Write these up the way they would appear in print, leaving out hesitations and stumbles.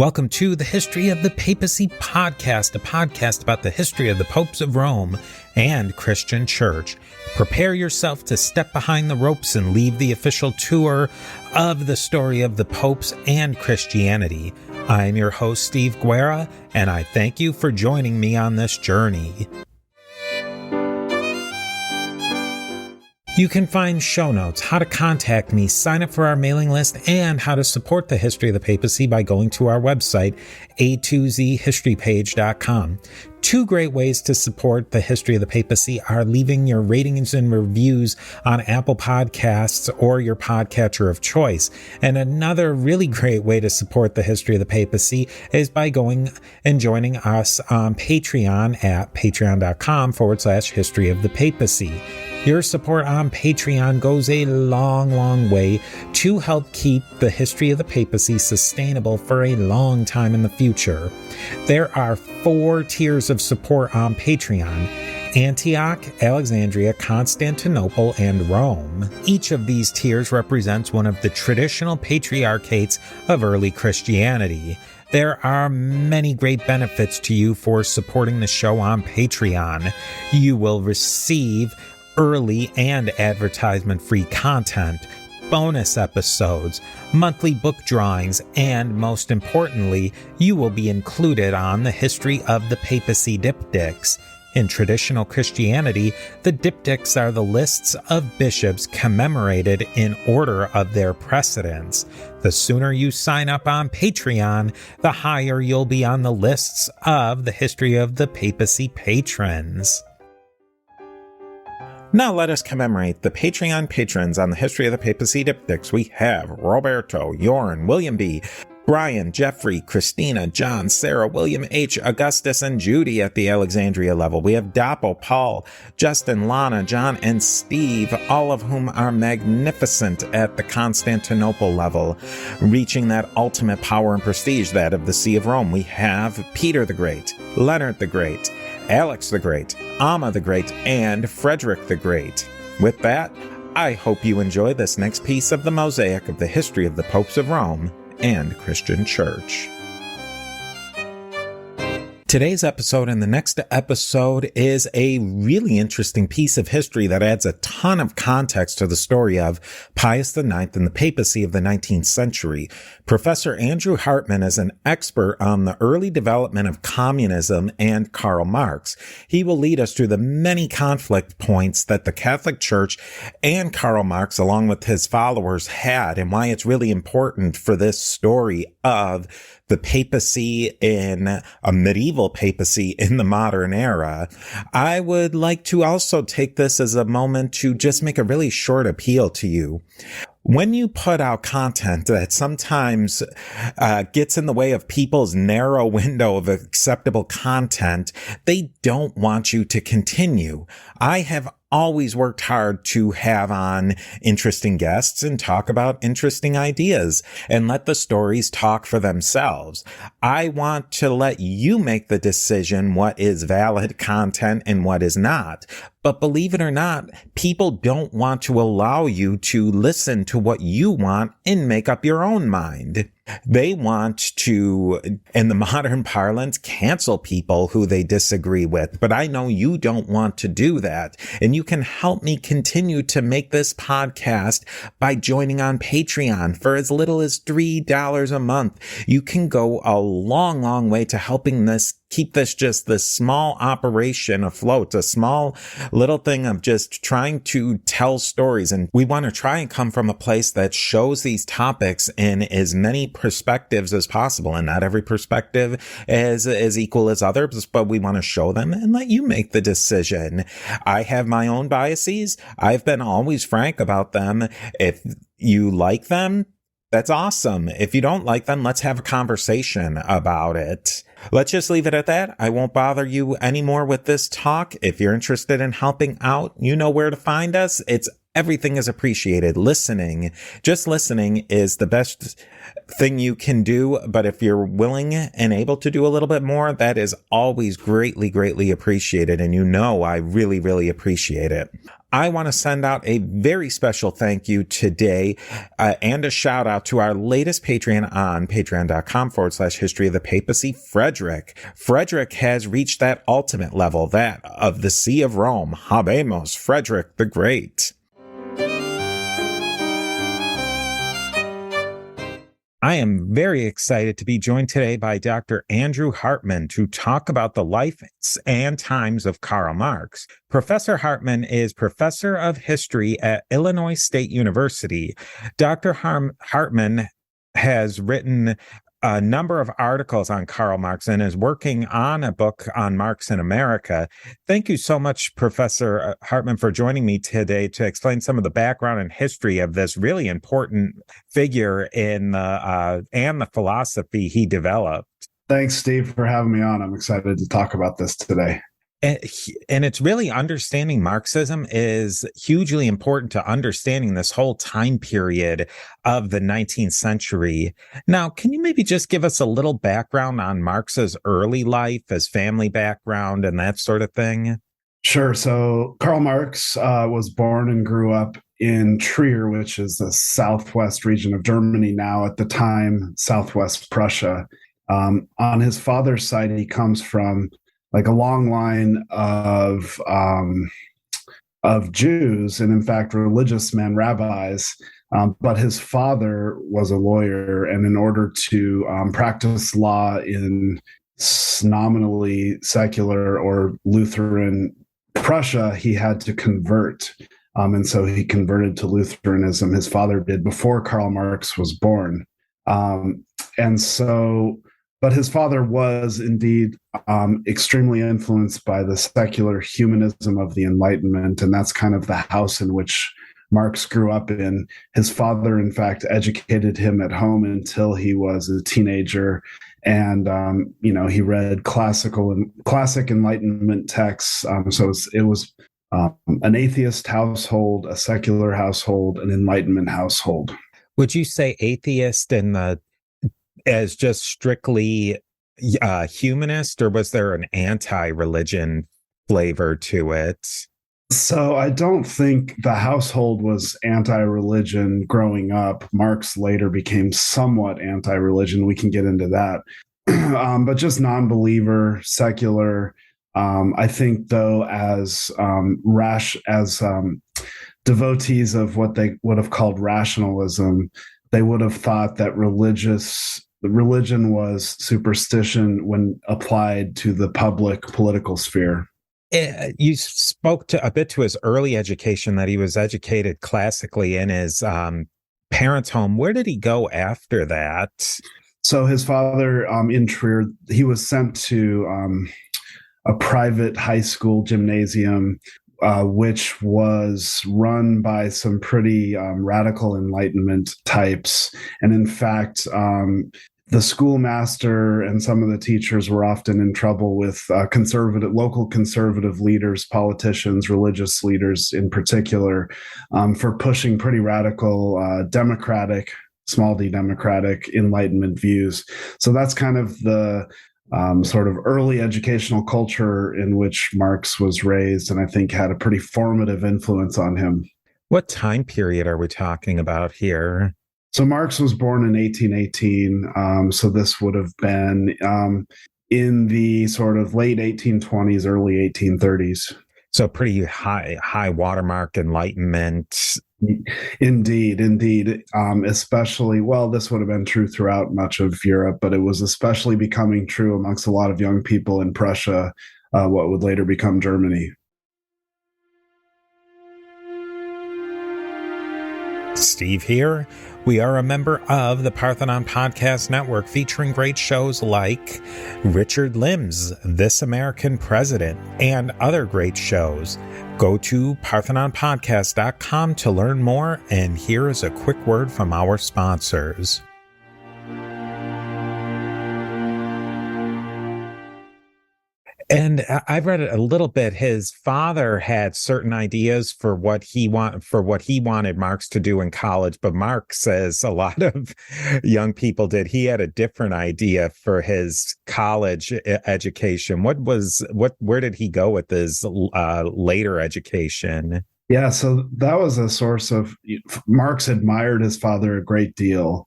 Welcome to the History of the Papacy podcast, a podcast about the history of the popes of Rome and Christian Church. Prepare yourself to step behind the ropes and leave the official tour of the story of the popes and Christianity. I'm your host, Steve Guerra, and I thank you for joining me on this journey. You can find show notes, how to contact me, sign up for our mailing list, and how to support the History of the Papacy by going to our website, a2zhistorypage.com. Two great ways to support the History of the Papacy are leaving your ratings and reviews on Apple Podcasts or your podcatcher of choice. And another really great way to support the History of the Papacy is by going and joining us on Patreon at patreon.com/History of the Papacy. Your support on Patreon goes a long way to help keep the History of the Papacy sustainable for a long time in the future. There are 4 tiers of support on Patreon: Antioch, Alexandria, Constantinople, and Rome. Each of these tiers represents one of the traditional patriarchates of early Christianity. There are many great benefits to you for supporting the show on Patreon. You will receive early and advertisement-free content, bonus episodes, monthly book drawings, and most importantly, you will be included on the History of the Papacy diptychs. In traditional Christianity, the diptychs are the lists of bishops commemorated in order of their precedence. The sooner you sign up on Patreon, the higher you'll be on the lists of the History of the Papacy patrons. Now let us commemorate the Patreon patrons on the History of the Papacy diptychs. We have Roberto, Jorn, William B., Brian, Jeffrey, Christina, John, Sarah, William H., Augustus, and Judy at the Alexandria level. We have Dappo, Paul, Justin, Lana, John, and Steve, all of whom are magnificent at the Constantinople level, reaching that ultimate power and prestige, that of the See of Rome. We have Peter the Great, Leonard the Great, Alex the Great, Amma the Great, and Frederick the Great. With that, I hope you enjoy this next piece of the mosaic of the history of the popes of Rome and Christian Church. Today's episode and the next episode is a really interesting piece of history that adds a ton of context to the story of Pius IX and the papacy of the 19th century. Professor Andrew Hartman is an expert on the early development of communism and Karl Marx. He will lead us through the many conflict points that the Catholic Church and Karl Marx, along with his followers, had, and why it's really important for this story of the papacy in a medieval papacy in the modern era. I would like to also take this as a moment to just make a really short appeal to you. When you put out content that sometimes gets in the way of people's narrow window of acceptable content, they don't want you to continue. I have always worked hard to have on interesting guests and talk about interesting ideas and let the stories talk for themselves. I want to let you make the decision what is valid content and what is not. But believe it or not, people don't want to allow you to listen to what you want and make up your own mind. They want to, in the modern parlance, cancel people who they disagree with. But I know you don't want to do that. And you can help me continue to make this podcast by joining on Patreon for as little as $3 a month. You can go a long way to helping keep this small operation afloat, a small little thing of just trying to tell stories. And we want to try and come from a place that shows these topics in as many perspectives as possible. And not every perspective is equal as others, but we want to show them and let you make the decision. I have my own biases. I've been always frank about them. If you like them, that's awesome. If you don't like them, let's have a conversation about it. Let's just leave it at that. I won't bother you anymore with this talk. If you're interested in helping out, you know where to find us. Everything is appreciated. Just listening is the best thing you can do. But if you're willing and able to do a little bit more, that is always greatly appreciated. And I really appreciate it. I want to send out a very special thank you today and a shout out to our latest Patreon on patreon.com/history of the papacy, Frederick. Frederick has reached that ultimate level, that of the See of Rome. Habemos, Frederick the Great. I am very excited to be joined today by Dr. Andrew Hartman to talk about the life and times of Karl Marx. Professor Hartman is professor of history at Illinois State University. Dr. Hartman has written a number of articles on Karl Marx and is working on a book on Marx in America. Thank you so much, Professor Hartman, for joining me today to explain some of the background and history of this really important figure in and the philosophy he developed. Thanks, Steve, for having me on. I'm excited to talk about this today. And it's really understanding Marxism is hugely important to understanding this whole time period of the 19th century. Now, can you maybe just give us a little background on Marx's early life, his family background, and that sort of thing? Sure. So Karl Marx was born and grew up in Trier, which is the southwest region of Germany now, at the time, southwest Prussia. On his father's side, he comes from like a long line of Jews, and in fact, religious men, rabbis. But his father was a lawyer, and in order to practice law in nominally secular or Lutheran Prussia, he had to convert. And so he converted to Lutheranism. His father did before Karl Marx was born. But his father was indeed extremely influenced by the secular humanism of the Enlightenment, and that's kind of the house in which Marx grew up in. His father, in fact, educated him at home until he was a teenager, and he read classic Enlightenment texts. So it was an atheist household, a secular household, an Enlightenment household. Would you say atheist as just strictly humanist, or was there an anti-religion flavor to it? So I don't think the household was anti-religion growing up. Marx later became somewhat anti-religion. We can get into that. But just non-believer, secular. I think, though, as devotees of what they would have called rationalism, they would have thought that religion was superstition when applied to the public political sphere. You spoke a bit to his early education, that he was educated classically in his parents' home. Where did he go after that? So his father in Trier, he was sent to a private high school gymnasium, which was run by some pretty radical Enlightenment types. And in fact, the schoolmaster and some of the teachers were often in trouble with local conservative leaders, politicians, religious leaders in particular, for pushing pretty radical democratic, small d democratic Enlightenment views. So that's kind of the sort of early educational culture in which Marx was raised, and I think had a pretty formative influence on him. What time period are we talking about here? So Marx was born in 1818. So this would have been in the sort of late 1820s, early 1830s. So pretty high watermark Enlightenment. Indeed. Especially, well, this would have been true throughout much of Europe, but it was especially becoming true amongst a lot of young people in Prussia, what would later become Germany. Steve here. We are a member of the Parthenon Podcast Network, featuring great shows like Richard Lim's This American President and other great shows. Go to parthenonpodcast.com to learn more, and here is a quick word from our sponsors. And I've read it a little bit. His father had certain ideas for what he wanted Marx to do in college, but Marx says a lot of young people did. He had a different idea for his college education. Where did he go with his later education? Yeah, so that was a source of Marx admired his father a great deal.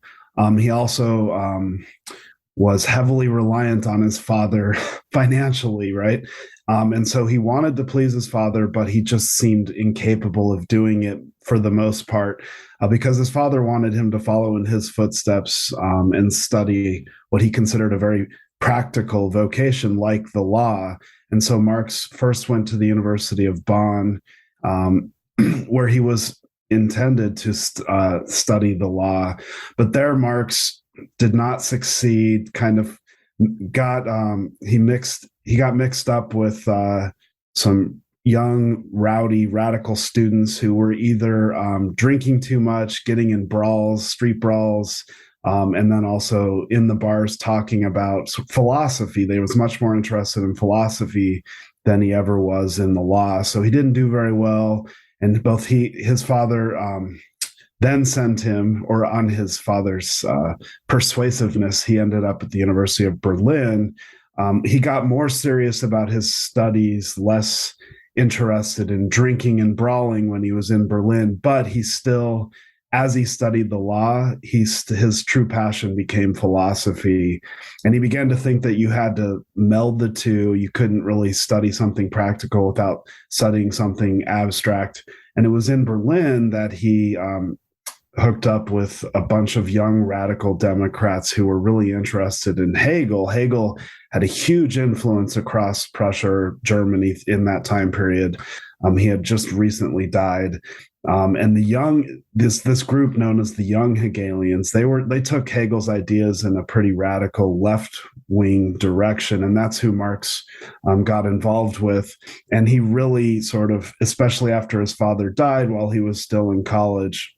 He also was heavily reliant on his father financially, right? And so he wanted to please his father, but he just seemed incapable of doing it for the most part because his father wanted him to follow in his footsteps and study what he considered a very practical vocation like the law. And so Marx first went to the University of Bonn, where he was intended to study the law. But there, Marx did not succeed. Kind of got he got mixed up with some young rowdy radical students who were either drinking too much, getting in brawls, street brawls, and then also in the bars talking about philosophy. They was much more interested in philosophy than he ever was in the law. So he didn't do very well. And both his father then sent him, or on his father's persuasiveness, he ended up at the University of Berlin. He got more serious about his studies, less interested in drinking and brawling when he was in Berlin, but he still, as he studied the law, his true passion became philosophy. And he began to think that you had to meld the two. You couldn't really study something practical without studying something abstract. And it was in Berlin that he hooked up with a bunch of young radical Democrats who were really interested in Hegel. Hegel had a huge influence across Prussia, Germany in that time period. He had just recently died. And this group known as the Young Hegelians, they took Hegel's ideas in a pretty radical left-wing direction, and that's who Marx got involved with. And he really sort of, especially after his father died while he was still in college,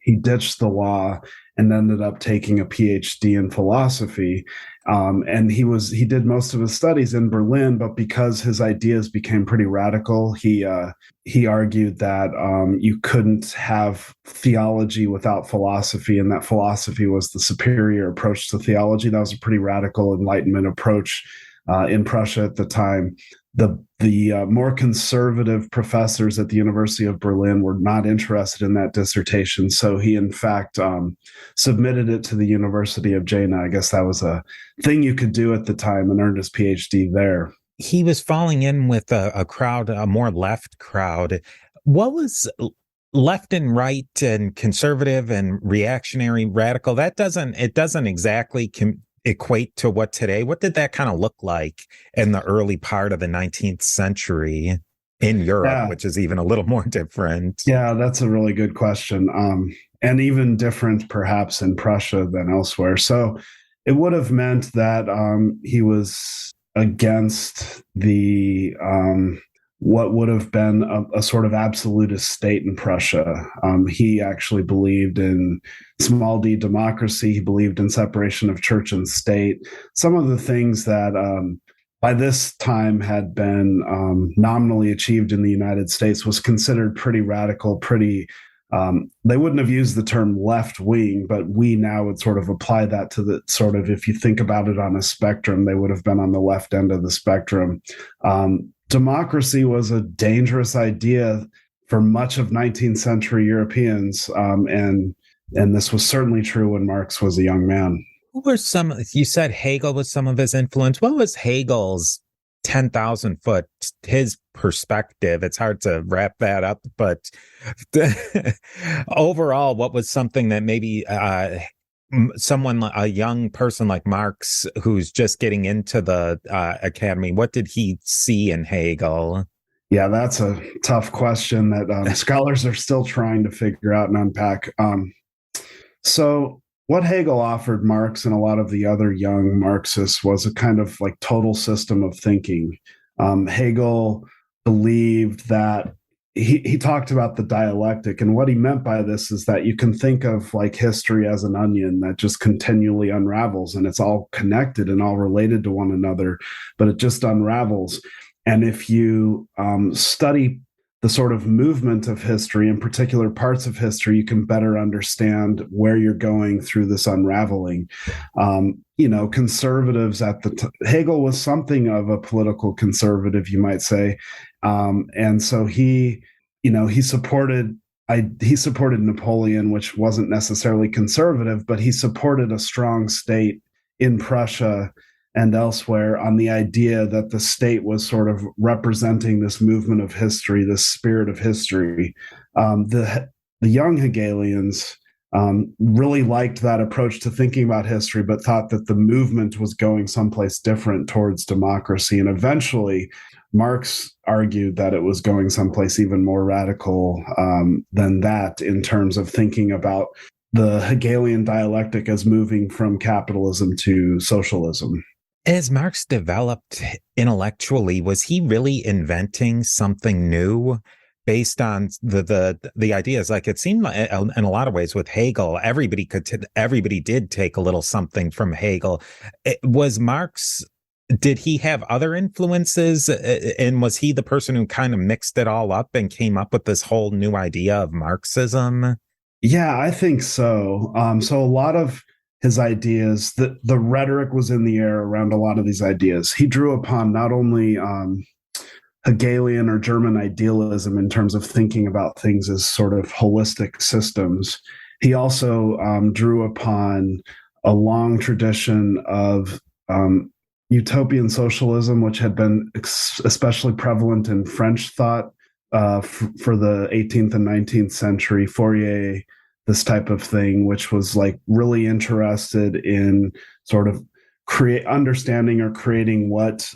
he ditched the law and ended up taking a PhD in philosophy. And he did most of his studies in Berlin, but because his ideas became pretty radical, he argued that you couldn't have theology without philosophy, and that philosophy was the superior approach to theology. That was a pretty radical Enlightenment approach in Prussia at the time. The more conservative professors at the University of Berlin were not interested in that dissertation, so he in fact submitted it to the University of Jena. I guess that was a thing you could do at the time, and earned his PhD there. He was falling in with a crowd, a more left crowd. What was left and right and conservative and reactionary, radical? It doesn't exactly equate to what today. What did that kind of look like in the early part of the 19th century in Europe, which is even a little more different? Yeah, that's a really good question. And even different perhaps in Prussia than elsewhere. So it would have meant that he was against the what would have been a sort of absolutist state in Prussia. He actually believed in small d democracy. He believed in separation of church and state. Some of the things that by this time had been nominally achieved in the United States was considered pretty radical, they wouldn't have used the term left wing, but we now would sort of apply that to the sort of, if you think about it on a spectrum, they would have been on the left end of the spectrum. Democracy was a dangerous idea for much of 19th century Europeans. And this was certainly true when Marx was a young man. Who were you said Hegel was some of his influence. What was Hegel's 10,000 foot, his perspective? It's hard to wrap that up, but overall, what was something that maybe a young person like Marx, who's just getting into the academy, what did he see in Hegel? Yeah, that's a tough question that scholars are still trying to figure out and unpack. So what Hegel offered Marx and a lot of the other young Marxists was a kind of like total system of thinking. Hegel believed that he talked about the dialectic, and what he meant by this is that you can think of like history as an onion that just continually unravels, and it's all connected and all related to one another, but it just unravels. And if you study the sort of movement of history, in particular parts of history, you can better understand where you're going through this unraveling. Conservatives Hegel was something of a political conservative, you might say. And so he he supported Napoleon, which wasn't necessarily conservative, but he supported a strong state in Prussia and elsewhere on the idea that the state was sort of representing this movement of history, this spirit of history. The young Hegelians really liked that approach to thinking about history, but thought that the movement was going someplace different towards democracy. And eventually, Marx argued that it was going someplace even more radical than that in terms of thinking about the Hegelian dialectic as moving from capitalism to socialism. As Marx developed intellectually, was he really inventing something new based on the ideas? Like, it seemed like, in a lot of ways with Hegel, everybody did take a little something from Hegel. Was Marx, did he have other influences, and was he the person who kind of mixed it all up and came up with this whole new idea of Marxism? Yeah, I think so. So a lot of his ideas, the rhetoric was in the air around a lot of these ideas. He drew upon not only Hegelian or German idealism in terms of thinking about things as sort of holistic systems. He also drew upon a long tradition of utopian socialism, which had been especially prevalent in French thought for the 18th and 19th century. Fourier, this type of thing, which was like really interested in sort of understanding or creating what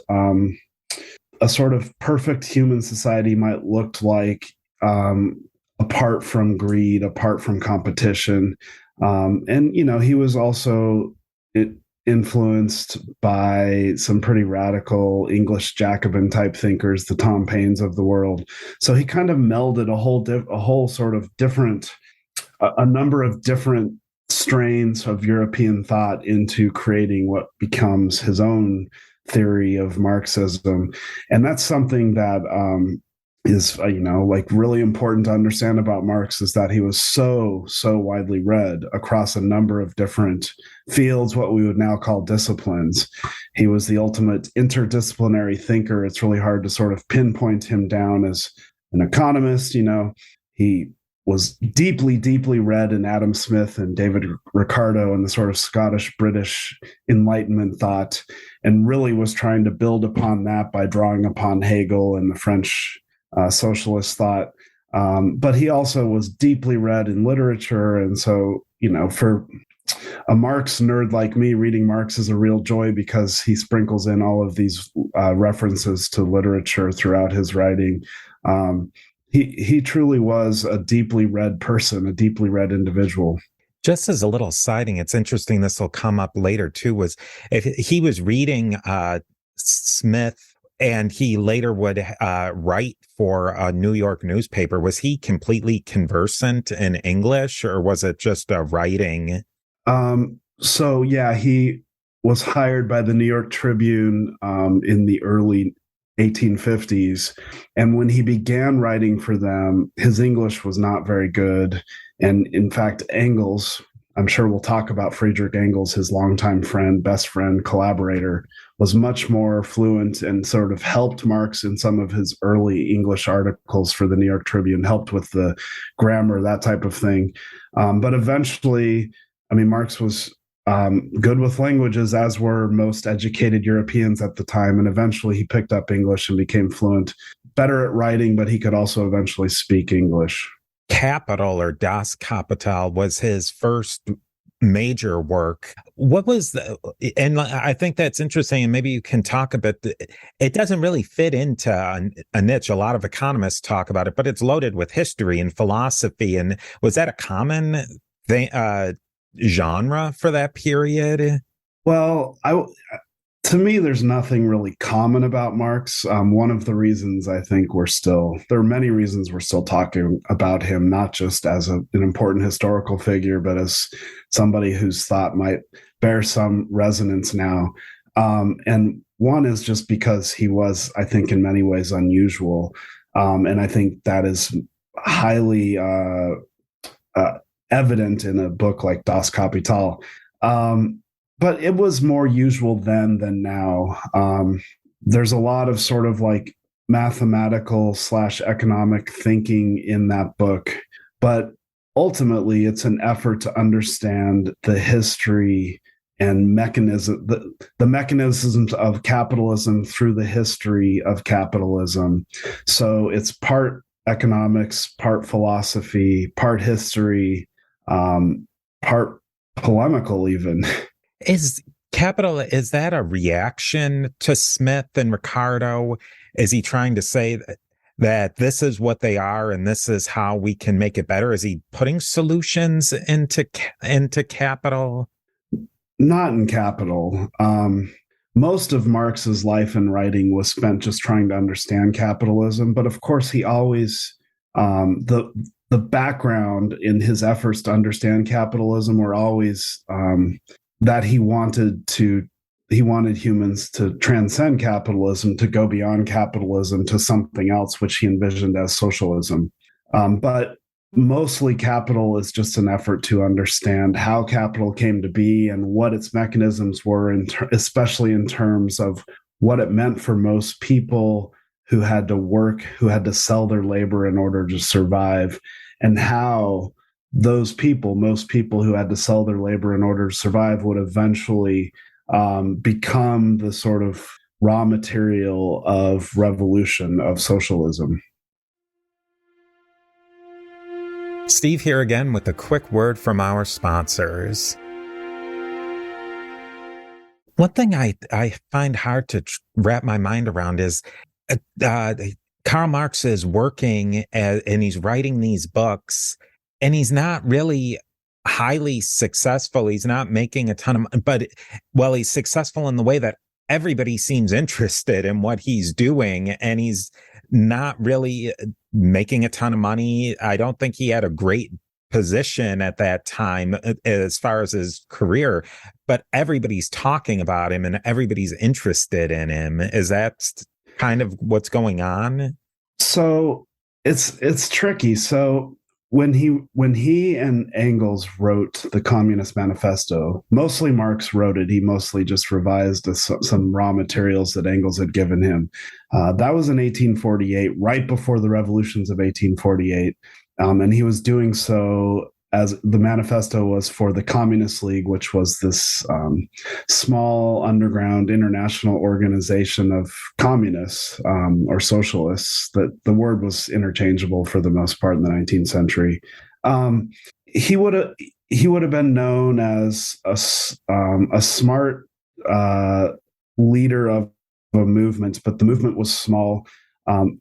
a sort of perfect human society might look like, apart from greed, apart from competition. And, he was also influenced by some pretty radical English Jacobin type thinkers, the Tom Paines of the world. So he kind of melded a number of different strains of European thought into creating what becomes his own theory of Marxism. And that's something that is, really important to understand about Marx, is that he was so widely read across a number of different fields, what we would now call disciplines. He was the ultimate interdisciplinary thinker. It's really hard to sort of pinpoint him down as an economist. He was deeply, deeply read in Adam Smith and David Ricardo and the sort of Scottish-British Enlightenment thought, and really was trying to build upon that by drawing upon Hegel and the French socialist thought. But he also was deeply read in literature. And so, for a Marx nerd like me, reading Marx is a real joy because he sprinkles in all of these references to literature throughout his writing. He truly was a deeply read person, a deeply read individual. Just as a little siding, it's interesting, this will come up later too, was if he was reading Smith and he later would write for a New York newspaper, was he completely conversant in English, or was it just writing? So yeah, he was hired by the New York Tribune in the early 1850s. And when he began writing for them, his English was not very good. And in fact, Engels, I'm sure we'll talk about Friedrich Engels, his longtime friend, best friend, collaborator, was much more fluent and sort of helped Marx in some of his early English articles for the New York Tribune, helped with the grammar, that type of thing. But eventually, Marx was good with languages, as were most educated Europeans at the time. And eventually he picked up English and became fluent, better at writing, but he could also eventually speak English. Capital, or Das Kapital, was his first major work. What was and I think that's interesting, and maybe you can talk a bit. It doesn't really fit into a niche. A lot of economists talk about it, but it's loaded with history and philosophy. And was that a common thing, genre for that period? Well, to me, there's nothing really common about Marx. One of the reasons I think there are many reasons we're still talking about him, not just as an important historical figure, but as somebody whose thought might bear some resonance now. And one is just because he was, I think, in many ways unusual. And I think that is highly evident in a book like Das Kapital. But it was more usual then than now. There's a lot of sort of like mathematical / economic thinking in that book, but ultimately it's an effort to understand the history and the mechanisms of capitalism through the history of capitalism. So it's part economics, part philosophy, part history, part polemical even. Is that a reaction to Smith and Ricardo? Is he trying to say that this is what they are and this is how we can make it better? Is he putting solutions into capital? Not in capital. Most of Marx's life and writing was spent just trying to understand capitalism, but of course he always the background in his efforts to understand capitalism were always that he wanted humans to transcend capitalism, to go beyond capitalism to something else, which he envisioned as socialism. But mostly capital is just an effort to understand how capital came to be and what its mechanisms were, especially in terms of what it meant for most people who had to work, who had to sell their labor in order to survive, and how most people who had to sell their labor in order to survive would eventually become the sort of raw material of revolution, of socialism. Steve here again with a quick word from our sponsors. One thing I find hard to wrap my mind around is Karl Marx is working and he's writing these books, and he's not really highly successful. He's not making a ton of money, but he's successful in the way that everybody seems interested in what he's doing, and he's not really making a ton of money. I don't think he had a great position at that time as far as his career, but everybody's talking about him and everybody's interested in him. Is that kind of what's going on? So it's tricky. So when he and Engels wrote the Communist Manifesto, mostly Marx wrote it. He mostly just revised some raw materials that Engels had given him. That was in 1848, right before the revolutions of 1848. And he was doing so as the manifesto was for the Communist League, which was this small underground international organization of communists or socialists. That the word was interchangeable for the most part in the 19th century. He would have been known as a smart leader of a movement, but the movement was small.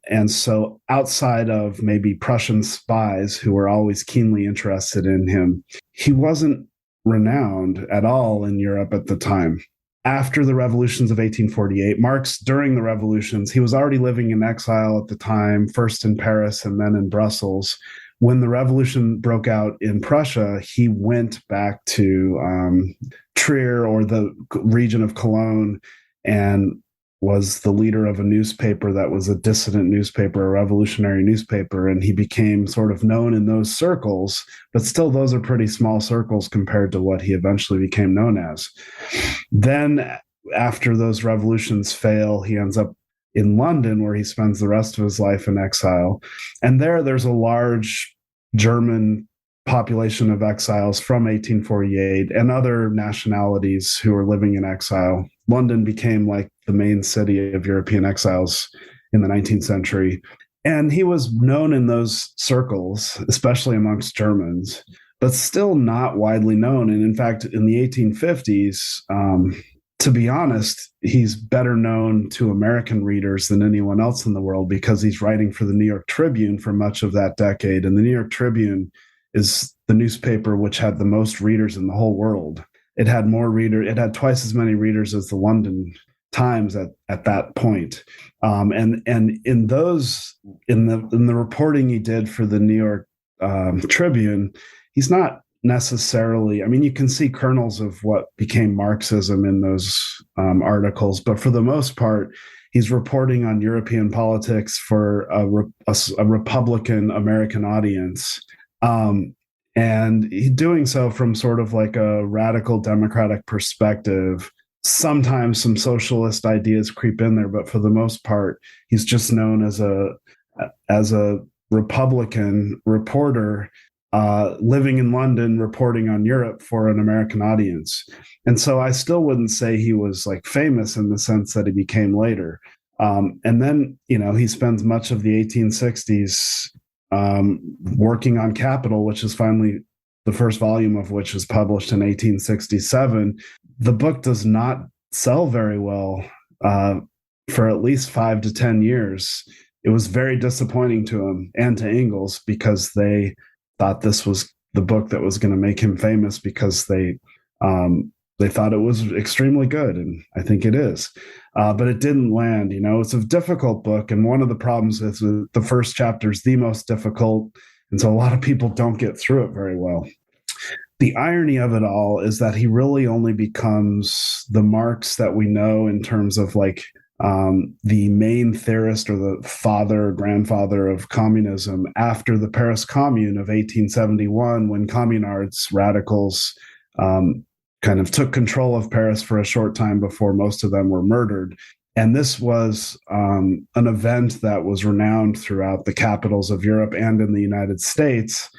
And so outside of maybe Prussian spies who were always keenly interested in him, he wasn't renowned at all in Europe at the time. After the revolutions of 1848, Marx, during the revolutions, he was already living in exile at the time, first in Paris and then in Brussels. When the revolution broke out in Prussia, he went back to Trier or the region of Cologne and was the leader of a newspaper that was a dissident newspaper, a revolutionary newspaper, and he became sort of known in those circles, but still those are pretty small circles compared to what he eventually became known as. Then after those revolutions fail, he ends up in London, where he spends the rest of his life in exile. And there's a large German population of exiles from 1848 and other nationalities who are living in exile. London became like the main city of European exiles in the 19th century. And he was known in those circles, especially amongst Germans, but still not widely known. And in fact, in the 1850s, to be honest, he's better known to American readers than anyone else in the world because he's writing for the New York Tribune for much of that decade. And the New York Tribune is the newspaper which had the most readers in the whole world. It had twice as many readers as the London Times at that point. And in the reporting he did for the New York Tribune, he's not necessarily, I mean, you can see kernels of what became Marxism in those articles, but for the most part, he's reporting on European politics for a Republican American audience. And he's doing so from sort of like a radical democratic perspective, sometimes some socialist ideas creep in there, but for the most part, he's just known as a Republican reporter living in London, reporting on Europe for an American audience. And so I still wouldn't say he was like famous in the sense that he became later. And then, he spends much of the 1860s working on Capital, which is finally the first volume of which is published in 1867. The book does not sell very well for at least 5 to 10 years. It was very disappointing to him and to Engels because they thought this was the book that was going to make him famous because they thought it was extremely good, and I think it is. But it didn't land. It's a difficult book, and one of the problems is the first chapter is the most difficult, and so a lot of people don't get through it very well. The irony of it all is that he really only becomes the Marx that we know in terms of like the main theorist or the father or grandfather of communism after the Paris Commune of 1871, when communards, radicals, kind of took control of Paris for a short time before most of them were murdered. And this was an event that was renowned throughout the capitals of Europe and in the United States.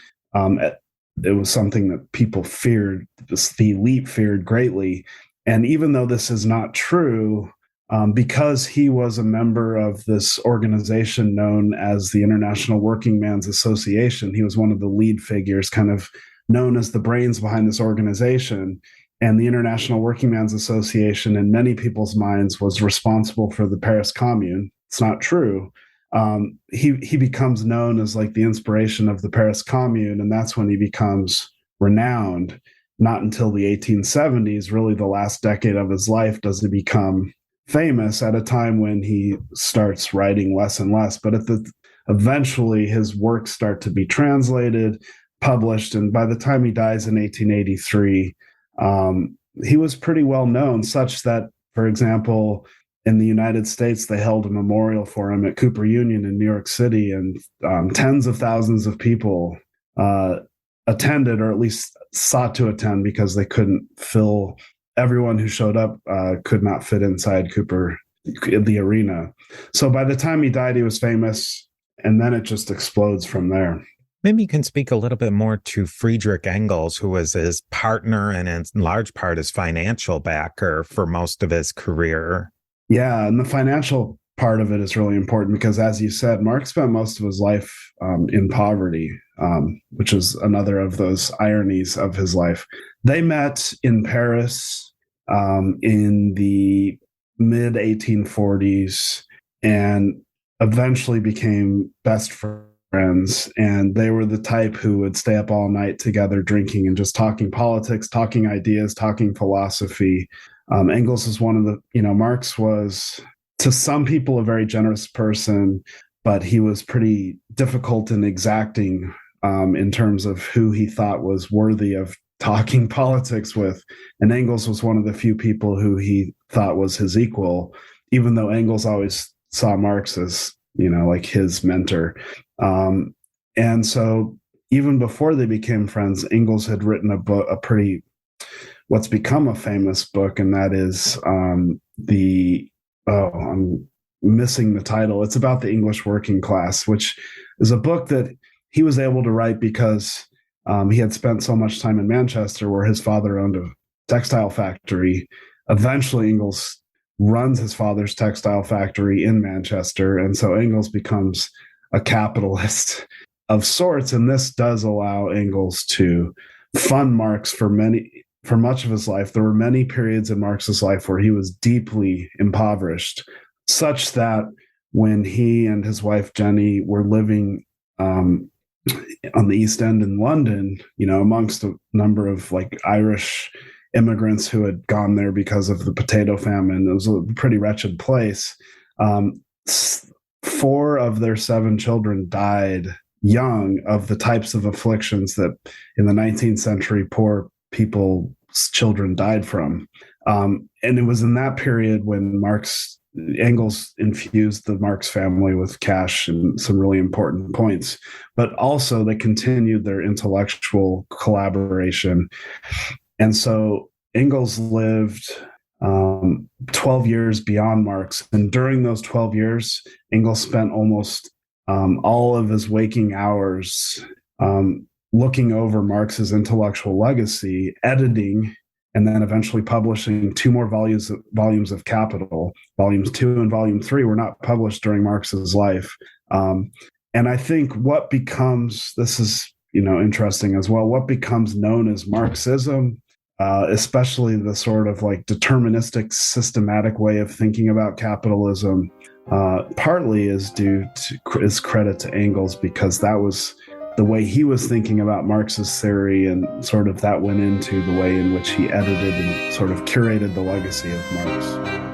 It was something that people feared, the elite feared greatly. And even though this is not true, because he was a member of this organization known as the International Working Man's Association, he was one of the lead figures, kind of known as the brains behind this organization. And the International Working Man's Association, in many people's minds, was responsible for the Paris Commune. It's not true. He becomes known as like the inspiration of the Paris Commune, and that's when he becomes renowned. Not until the 1870s, really the last decade of his life, does he become famous, at a time when he starts writing less and less. But eventually his works start to be translated, published, and by the time he dies in 1883, he was pretty well known, such that, for example, in the United States, they held a memorial for him at Cooper Union in New York City, and tens of thousands of people attended, or at least sought to attend, because they couldn't fill. Everyone who showed up could not fit inside Cooper, the arena. So by the time he died, he was famous, and then it just explodes from there. Maybe you can speak a little bit more to Friedrich Engels, who was his partner and in large part his financial backer for most of his career. Yeah, and the financial part of it is really important because, as you said, Marx spent most of his life in poverty, which is another of those ironies of his life. They met in Paris in the mid-1840s and eventually became best friends. And they were the type who would stay up all night together drinking and just talking politics, talking ideas, talking philosophy. Engels is one of the, Marx was, to some people, a very generous person, but he was pretty difficult and exacting in terms of who he thought was worthy of talking politics with. And Engels was one of the few people who he thought was his equal, even though Engels always saw Marx as, like his mentor. And so even before they became friends, Engels had written a book, what's become a famous book, and that is I'm missing the title. It's about the English working class, which is a book that he was able to write because he had spent so much time in Manchester, where his father owned a textile factory. Eventually, Engels runs his father's textile factory in Manchester, and so Engels becomes a capitalist of sorts, and this does allow Engels to fund Marx for much of his life. There were many periods in Marx's life where he was deeply impoverished, such that when he and his wife Jenny were living on the East End in London, amongst a number of like Irish immigrants who had gone there because of the potato famine, it was a pretty wretched place. 4 of their 7 children died young of the types of afflictions that in the 19th century poor people's children died from. And it was in that period when Engels infused the Marx family with cash and some really important points, but also they continued their intellectual collaboration. And so Engels lived 12 years beyond Marx. And during those 12 years, Engels spent almost all of his waking hours looking over Marx's intellectual legacy, editing, and then eventually publishing two more volumes of Capital. Volumes 2 and Volume 3 were not published during Marx's life. And I think what becomes, this is interesting as well, what becomes known as Marxism, especially the sort of like deterministic, systematic way of thinking about capitalism, partly is credit to Engels, because that was the way he was thinking about Marx's theory, and sort of that went into the way in which he edited and sort of curated the legacy of Marx.